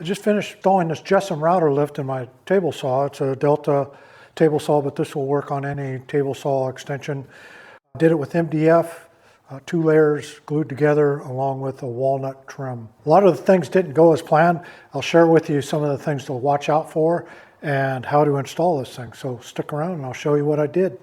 I just finished installing this JessEm Router Lift in my table saw. It's a Delta table saw, but this will work on any table saw extension. I did it with MDF, 2 layers glued together along with a walnut trim. A lot of the things didn't go as planned. I'll share with you some of the things to watch out for and how to install this thing. So stick around and I'll show you what I did.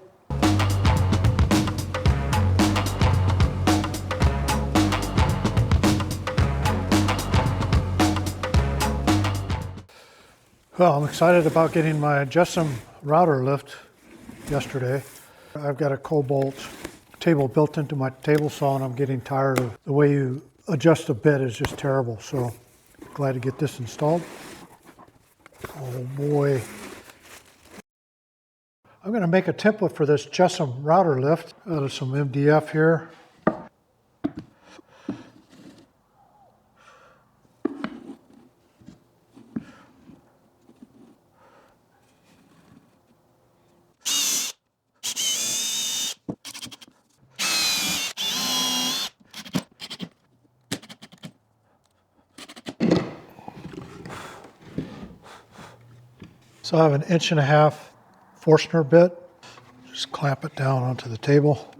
Well, I'm excited about getting my JessEm Router Lift yesterday. I've got a Kobalt table built into my table saw and I'm getting tired of the way you adjust a bit is just terrible. So glad to get this installed. Oh boy. I'm going to make a template for this JessEm Router Lift out of some MDF here. So I have an 1.5" Forstner bit. Just clamp it down onto the table.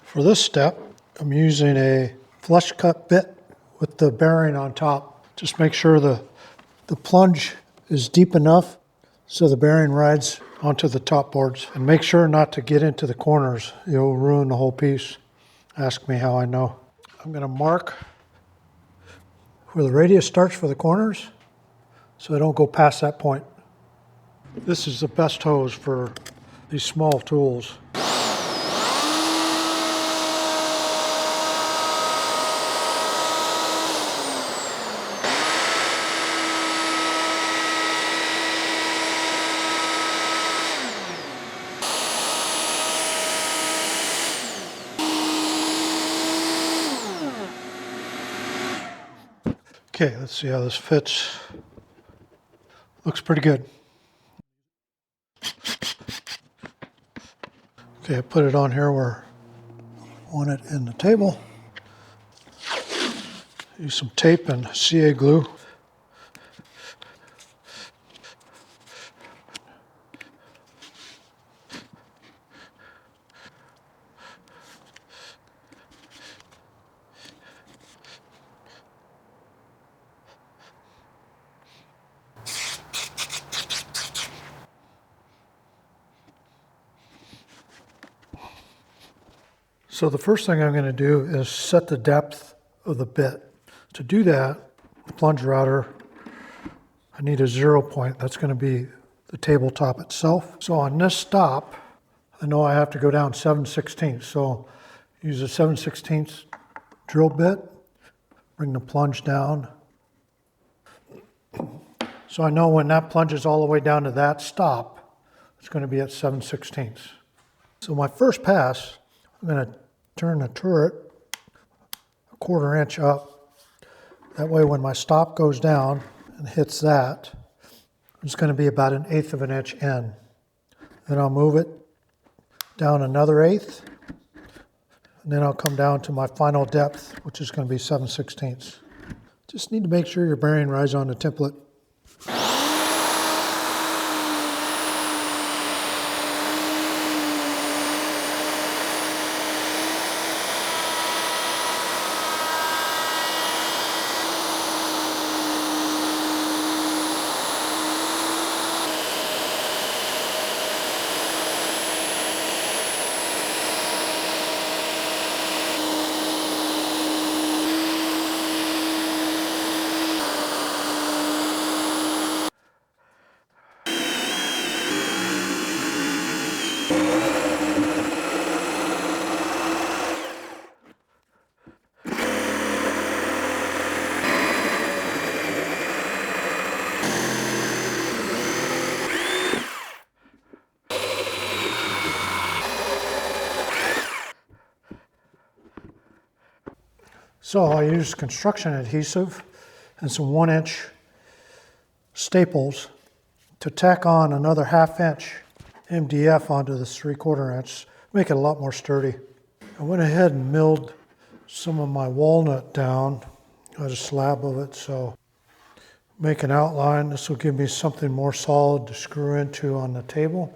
For this step, I'm using a flush cut bit with the bearing on top. Just make sure the plunge is deep enough so the bearing rides onto the top boards. And make sure not to get into the corners. You'll ruin the whole piece. Ask me how I know. I'm going to mark where the radius starts for the corners so I don't go past that point. This is the best hose for these small tools. Okay, let's see how this fits. Looks pretty good. Okay, I put it on here where I want it in the table. Use some tape and CA glue. So the first thing I'm going to do is set the depth of the bit. To do that, the plunge router, I need a 0 point. That's going to be the tabletop itself. So on this stop, I know I have to go down 7/16. So use a 7/16 drill bit, bring the plunge down. So I know when that plunges all the way down to that stop, it's going to be at 7/16. So my first pass, I'm going to turn the turret a 1/4 inch up. That way when my stop goes down and hits that, it's going to be about 1/8 of an inch in. Then I'll move it down another 1/8, and then I'll come down to my final depth, which is going to be 7/16. Just need to make sure your bearing rides on the template. So I use construction adhesive and some 1-inch staples to tack on another 1/2 inch MDF onto this 3/4 inch, make it a lot more sturdy. I went ahead and milled some of my walnut down, got a slab of it, so make an outline. This will give me something more solid to screw into on the table.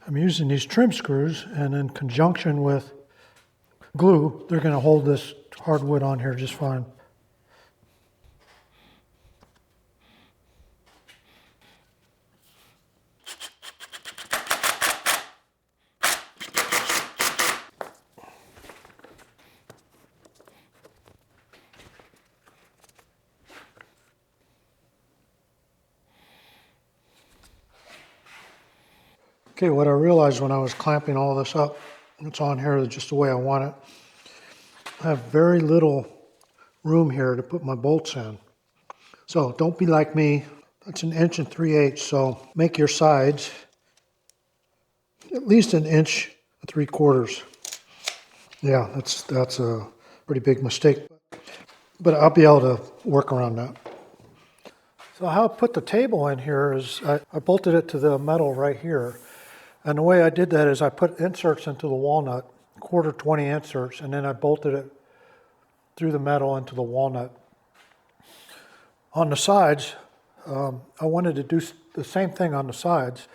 I'm using these trim screws, and in conjunction with glue, they're going to hold this hardwood on here just fine. Okay, what I realized when I was clamping all this up, it's on here just the way I want it. I have very little room here to put my bolts in. So don't be like me. That's 1 3/8 inches, so make your sides at least 1 3/4 inches. Yeah, that's a pretty big mistake, but I'll be able to work around that. So how I put the table in here is I bolted it to the metal right here. And the way I did that is I put inserts into the walnut, 1/4 20 inserts, and then I bolted it through the metal into the walnut. On the sides, I wanted to do the same thing on the sides,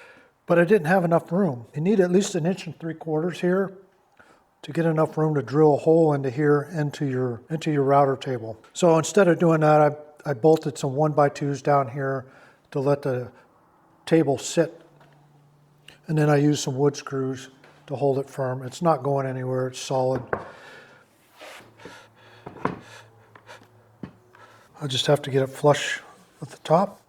but I didn't have enough room. You need at least 1 3/4 inches here to get enough room to drill a hole into here, into your router table. So instead of doing that, I bolted some 1x2s down here to let the table sit. And then I use some wood screws to hold it firm. It's not going anywhere, it's solid. I just have to get it flush with the top.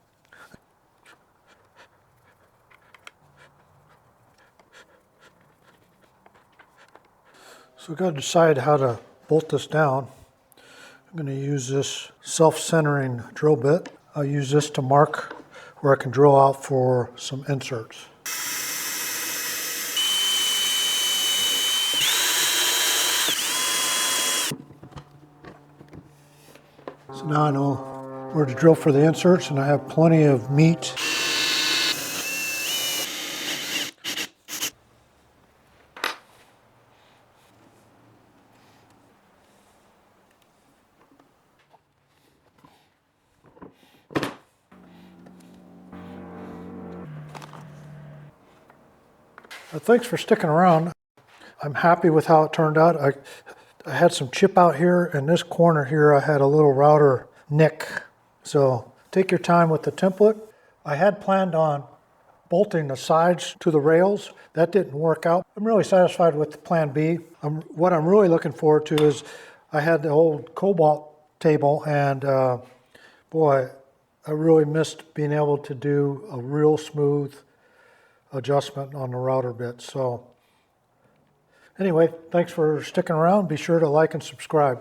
So I've got to decide how to bolt this down. I'm going to use this self-centering drill bit. I'll use this to mark where I can drill out for some inserts. So now I know where to drill for the inserts, and I have plenty of meat. Thanks for sticking around. I'm happy with how it turned out. I had some chip out here, and this corner here I had a little router nick. So take your time with the template. I had planned on bolting the sides to the rails. That didn't work out. I'm really satisfied with plan B. What I'm really looking forward to is I had the old Kobalt table, and boy, I really missed being able to do a real smooth adjustment on the router bit. So anyway, thanks for sticking around. Be sure to like and subscribe.